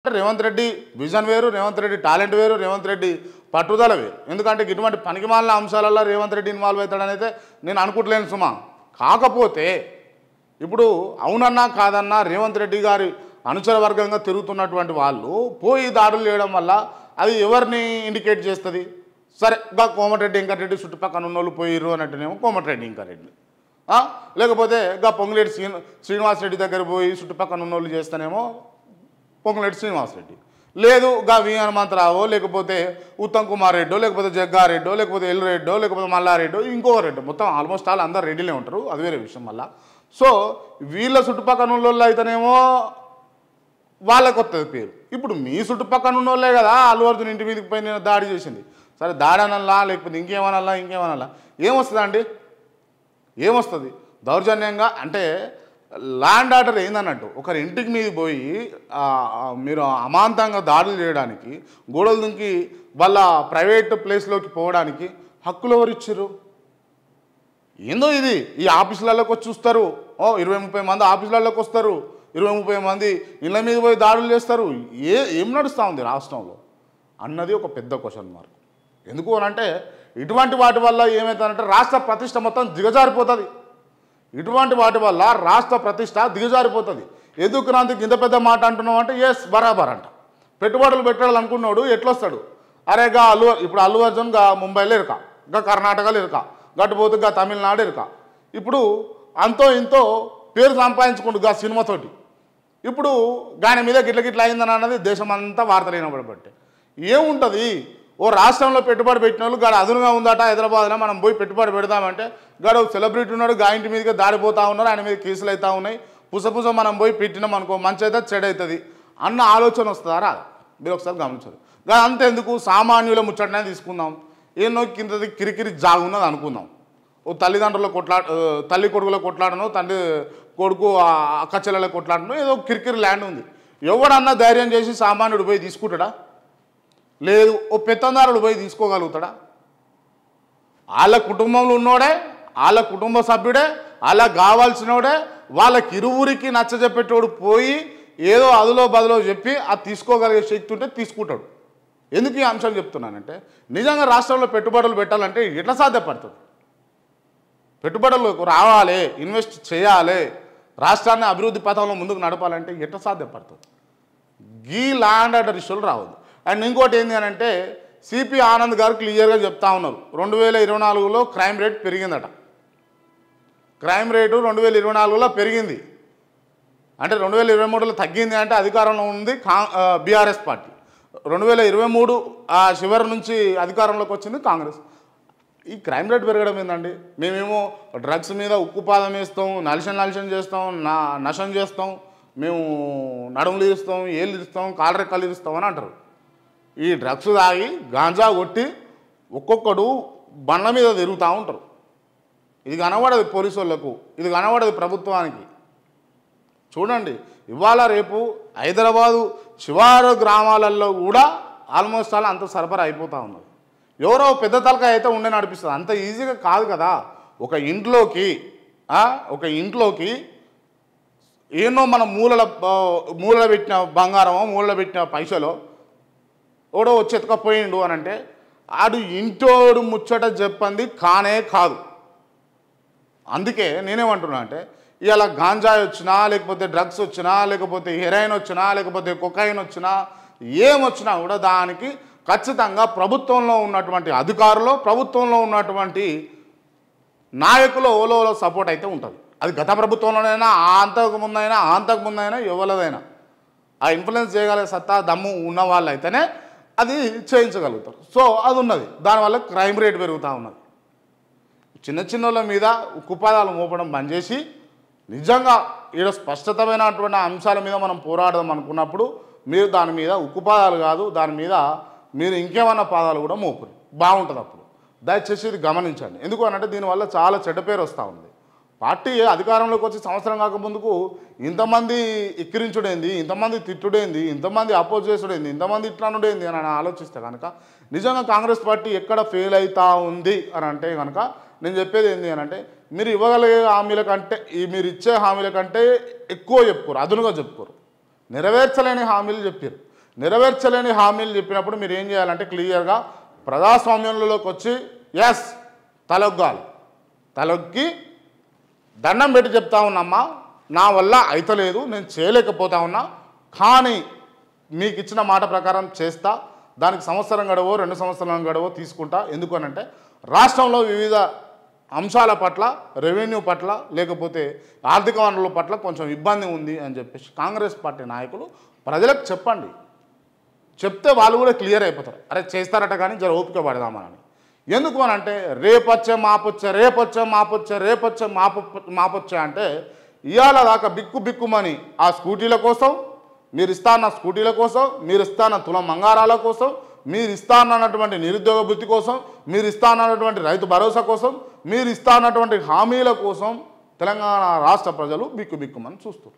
Revanth Reddy vision వేరు, Revanth Reddy talent వేరు, రేవంత్ రెడ్డి పట్టుదల వేరు. ఎందుకంటే ఇటువంటి పనికిమాలిన అంశాలలో రేవంత్ రెడ్డి ఇన్వాల్వ్ అవుతాడని అయితే నేను అనుకుంటలేను సుమా. కాకపోతే ఇప్పుడు అవునన్నా కాదన్నా రేవంత్ రెడ్డి గారి అనుచర వర్గంగా తిరుగుతున్నటువంటి వాళ్ళు పోయి దాడులు చేయడం వల్ల అది ఎవరిని ఇండికేట్ చేస్తుంది? సరే గా కోమటిరెడ్డి వెంకటరెడ్డి చుట్టుపక్కల ఉన్న వాళ్ళు పోయిర్రు అన్నట్టునేమో కోమటిరెడ్డి వెంకటరెడ్డి, లేకపోతే గా పొంగులేటి శ్రీనివాసరెడ్డి దగ్గర పోయి చుట్టుపక్కల ఉన్న వాళ్ళు చేస్తేనేమో పొంగులేటి శ్రీనివాసరెడ్డి, లేదు గా వి హనుమంతరావు, లేకపోతే ఉత్తమ్ కుమార్ రెడ్డో, లేకపోతే జగ్గారెడ్డో, లేకపోతే ఎల్రెడ్డో, లేకపోతే మల్లారెడ్డో, ఇంకో రెడ్డో, మొత్తం ఆల్మోస్ట్ ఆల్ అందరు రెడ్డిలే ఉంటారు, అది వేరే విషయం. మళ్ళా సో వీళ్ళ చుట్టుపక్కల ఉన్న వాళ్ళు అయితేనేమో వాళ్ళకి వస్తుంది పేరు. ఇప్పుడు మీ చుట్టుపక్కల ఉన్న వాళ్ళే కదా అల్లు అర్జున్ ఇంటి మీదకి పోయి నేను దాడి చేసింది. సరే దాడి అనల్లా, లేకపోతే ఇంకేమనల్లా ఏమొస్తుందా అండి? ఏమొస్తుంది? దౌర్జన్యంగా అంటే ల్యాండ్ ఆర్డర్ ఏందన్నట్టు ఒకరి ఇంటికి మీద పోయి మీరు అమాంతంగా దాడులు చేయడానికి, గోడలు దుంకి వాళ్ళ ప్రైవేట్ ప్లేస్లోకి పోవడానికి హక్కులు ఎవరు ఇచ్చారు? ఏందో ఇది. ఈ ఆఫీసులలోకి వచ్చి చూస్తారు, 20-30 మంది ఆఫీసులలోకి వస్తారు, 20-30 మంది ఇళ్ళ మీద పోయి దాడులు చేస్తారు. ఏం నడుస్తూ ఉంది రాష్ట్రంలో అన్నది ఒక పెద్ద క్వశ్చన్ మార్క్. ఎందుకు అనంటే ఇటువంటి వాటి వల్ల ఏమవుతుందంటే రాష్ట్ర ప్రతిష్ట మొత్తం దిగజారిపోతుంది. ఇటువంటి వాటి వల్ల రాష్ట్ర ప్రతిష్ట దిగజారిపోతుంది. ఎందుకు క్రాంతికి ఇంత పెద్ద మాట అంటున్నావు అంటే ఎస్ బరాబర్ అంట. పెట్టుబడులు పెట్టాలనుకున్నాడు ఎట్లొస్తాడు? అరే గా ఇప్పుడు అల్లు అర్జున్ గా ముంబైలో ఇరక, గా కర్ణాటకలో ఇరక, గట్టుపోతు గా తమిళనాడు ఇరక. ఇప్పుడు అంతో ఇంతో పేరు సంపాదించుకుంటు గా సినిమాతోటి. ఇప్పుడు దాని మీద గిట్ల అయిందని అన్నది దేశమంతా వార్తలు వినబడబట్టే. ఏముంటుంది? ఓ రాష్ట్రంలో పెట్టుబడి పెట్టిన వాళ్ళు గాడు అదునుగా ఉందట హైదరాబాద్లో, మనం పోయి పెట్టుబడి పెడదామంటే గాడు సెలబ్రిటీ ఉన్నాడు, గా ఇంటి మీదకి దాడిపోతూ ఉన్నారు, ఆయన మీద కేసులు అవుతూ ఉన్నాయి, పుసపుస మనం పోయి పెట్టినాం అనుకో మంచి అయితే చెడు అవుతుంది అన్న ఆలోచన వస్తుందా? మీరు ఒకసారి గమనించారు. అంతెందుకు సామాన్యుల ముచ్చటనే తీసుకుందాం. ఏనో కిందది కిరికిరి జాగున్నది అనుకుందాం. ఓ తల్లిదండ్రుల తల్లి కొడుకుల కొట్లాడను, తండ్రి కొడుకు అక్క చెల్లెల కొట్లాడను, ఏదో కిరికిరి ల్యాండ్ ఉంది. ఎవడన్నా ధైర్యం చేసి సామాన్యుడు పోయి తీసుకుంటాడా? లేదు. ఓ పెత్తందారుడు పోయి తీసుకోగలుగుతాడా? వాళ్ళ కుటుంబంలో ఉన్నోడే, వాళ్ళ కుటుంబ సభ్యుడే, వాళ్ళకి కావాల్సినోడే, వాళ్ళకి ఇరువురికి నచ్చజెప్పేటోడు పోయి ఏదో అదులో బదులో చెప్పి అది తీసుకోగలిగే శక్తి ఉంటే తీసుకుంటాడు. ఎందుకు ఈ అంశం చెప్తున్నానంటే నిజంగా రాష్ట్రంలో పెట్టుబడులు పెట్టాలంటే ఎట్లా సాధ్యపడుతుంది? పెట్టుబడులు రావాలి, ఇన్వెస్ట్ చేయాలి, రాష్ట్రాన్ని అభివృద్ధి పథంలో ముందుకు నడపాలంటే ఎట్లా సాధ్యపడుతుంది? ఈ ల్యాండ్ ఆర్డర్ ఇష్యూలు రావద్దు. అండ్ ఇంకోటి ఏంటి అని అంటే సిపి ఆనంద్ గారు క్లియర్గా చెప్తా ఉన్నారు, 2024లో క్రైమ్ రేట్ పెరిగిందట. క్రైమ్ రేటు 2024లో పెరిగింది. అంటే 2023లో తగ్గింది అంటే అధికారంలో ఉంది బీఆర్ఎస్ పార్టీ. 2023 చివరి నుంచి అధికారంలోకి వచ్చింది కాంగ్రెస్. ఈ క్రైమ్ రేట్ పెరగడం ఏందండి? మేమేమో డ్రగ్స్ మీద ఉక్కుపాదం వేస్తాం, నలిషన్ చేస్తాం, నశం చేస్తాం, మేము నడుములు ఇస్తాం, ఏళ్ళు ఇస్తాం, కాలరెక్కలు ఇస్తాం అని అంటారు. ఈ డ్రగ్స్ తాగి గాంజా కొట్టి ఒక్కొక్కడు బండ్ల మీద తిరుగుతూ ఉంటారు. ఇది కనబడదు పోలీసు వాళ్ళకు, ఇది కనబడదు ప్రభుత్వానికి. చూడండి, ఇవాళ రేపు హైదరాబాదు శివారు గ్రామాలలో కూడా ఆల్మోస్ట్ ఆల్ అంత సరఫరా అయిపోతూ ఉన్నది. ఎవరో పెద్ద తలకాయ అయితే ఉండే నడిపిస్తుంది. అంత ఈజీగా కాదు కదా. ఒక ఇంట్లోకి ఏనో మన మూలలో పెట్టిన బంగారమో, మూలలో పెట్టిన పైసలో ఓడో వచ్చి ఎత్తుకపోయిండు అని అంటే ఆడు ఇంటోడు ముచ్చట చెప్పంది కానే కాదు. అందుకే నేనేమంటున్నా అంటే ఇవాళ గాంజాయి వచ్చినా, లేకపోతే డ్రగ్స్ వచ్చినా, లేకపోతే హెరాయిన్ వచ్చినా, లేకపోతే కొకైన్ వచ్చినా, ఏమొచ్చినా కూడా దానికి ఖచ్చితంగా ప్రభుత్వంలో ఉన్నటువంటి అధికారులు, ప్రభుత్వంలో ఉన్నటువంటి నాయకులు ఓలో సపోర్ట్ అయితే ఉంటుంది. అది గత ప్రభుత్వంలోనైనా, అంతకుముందైనా ఎవరిదైనా ఆ ఇన్ఫ్లుయెన్స్ చేయగలిగే సత్తా దమ్ము ఉన్న వాళ్ళు అయితేనే అది చేయించగలుగుతారు. సో అది ఉన్నది. దానివల్ల క్రైమ్ రేట్ పెరుగుతూ ఉన్నది. చిన్న వాళ్ళ మీద ఉక్కుపాదాలు మోపడం బంద్ చేసి నిజంగా ఈడ స్పష్టతమైనటువంటి అంశాల మీద మనం పోరాడదాం అనుకున్నప్పుడు మీరు దాని మీద ఉక్కుపాదాలు కాదు, దాని మీద మీరు ఇంకేమన్నా పాదాలు కూడా మోపురు బాగుంటుంది. అప్పుడు దయచేసి ఇది గమనించండి. ఎందుకు అనంటే దీనివల్ల చాలా చెడ్డ పేరు వస్తూ ఉంది. పార్టీ అధికారంలోకి వచ్చి సంవత్సరం కాకముందుకు ఇంతమంది ఎక్కిరించుడేంది, ఇంతమంది తిట్టుడేంది, ఇంతమంది అపోజ్ చేసుడేంది, ఇంతమంది ఇట్లానుడేంది అని ఆలోచిస్తే కనుక నిజంగా కాంగ్రెస్ పార్టీ ఎక్కడ ఫెయిల్ అవుతూ ఉంది అని అంటే కనుక నేను చెప్పేది ఏంటి అని అంటే మీరు ఇవ్వగలిగే హామీల కంటే మీరు ఇచ్చే హామీల కంటే ఎక్కువ చెప్పుకోరు, అదునుగా చెప్పుకోరు, నెరవేర్చలేని హామీలు చెప్పారు. నెరవేర్చలేని హామీలు చెప్పినప్పుడు మీరు ఏం చేయాలంటే క్లియర్గా ప్రజాస్వామ్యంలోకి వచ్చి ఎస్ తలొగ్గాలి, తలొగ్గి దండం పెట్టి చెప్తా ఉన్నమ్మా, నా వల్ల అయితలేదు, నేను చేయలేకపోతా ఉన్నా, కానీ మీకు ఇచ్చిన మాట ప్రకారం చేస్తా, దానికి సంవత్సరం గడవో 2 సంవత్సరాల గడవో తీసుకుంటా. ఎందుకనంటే రాష్ట్రంలో వివిధ అంశాల పట్ల, రెవెన్యూ పట్ల, లేకపోతే ఆర్థిక వనరుల పట్ల కొంచెం ఇబ్బంది ఉంది అని చెప్పేసి కాంగ్రెస్ పార్టీ నాయకులు ప్రజలకు చెప్పండి. చెప్తే వాళ్ళు కూడా క్లియర్ అయిపోతారు, అరే చేస్తారట కానీ జర ఓపిక పడదామని. ఎందుకు అని అంటే రేపొచ్చే మాపొచ్చే, రేపొచ్చే మాపొచ్చే, రేపొచ్చే మాపొచ్చే అంటే ఇవాళ దాకా బిక్కుమని ఆ స్కూటీల కోసం, మీరు ఇస్తా అన్న స్కూటీల కోసం, మీరు ఇస్తా అన్న తులం బంగారాల కోసం, మీరు ఇస్తా అన్నటువంటి నిరుద్యోగ వృత్తి కోసం, మీరు ఇస్తా అన్నటువంటి రైతు భరోసా కోసం, మీరు ఇస్తా అన్నటువంటి హామీల కోసం తెలంగాణ రాష్ట్ర ప్రజలు బిక్కుమని చూస్తారు.